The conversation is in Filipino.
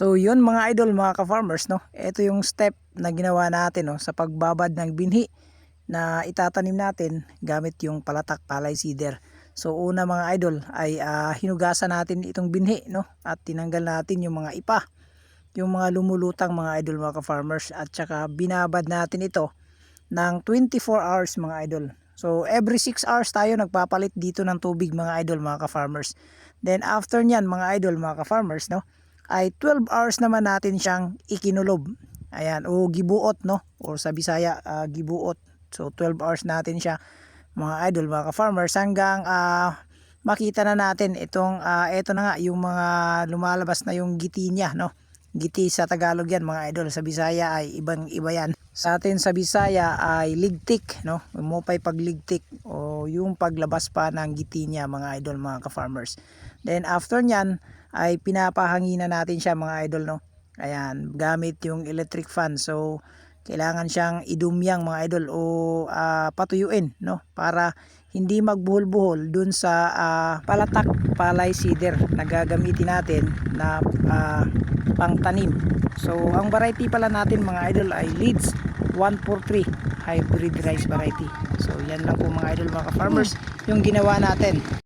So yun mga idol, mga ka-farmers, no, ito yung step na ginawa natin, no, sa pagbabad ng binhi na itatanim natin gamit yung palatak palay seeder. So una mga idol ay hinugasan natin itong binhi, no, at tinanggal natin yung mga ipa, yung mga lumulutang mga idol, mga ka-farmers, at saka binabad natin ito ng 24 hours mga idol. So every 6 hours tayo nagpapalit dito ng tubig mga idol, mga ka-farmers. Then after nyan mga idol, mga ka-farmers, no, ay 12 hours naman natin siyang ikinulob. Ayan, o gibuot, no, or sa Bisaya gibuot. So 12 hours natin siya mga idol, mga ka-farmers, hanggang makita na natin itong eto na nga yung mga lumalabas na yung giti niya, no. Giti sa Tagalog yan mga idol, sa Bisaya ay ibang iba yan. Sa atin sa Bisaya ay ligtik, no, umupay pagligtik o yung paglabas pa ng giti niya mga idol, mga ka-farmers. Then after nyan ay pinapahanginan natin siya mga idol, no. Ayan, gamit yung electric fan. So kailangan siyang idumyang mga idol o patuyuin, no, para hindi magbuhol-buhol dun sa palatak palay seeder na gagamitin natin na pangtanim. So ang variety pala natin mga idol ay Leeds 143 hybrid rice variety. So yan lang po mga idol, mga ka-farmers, yung ginawa natin.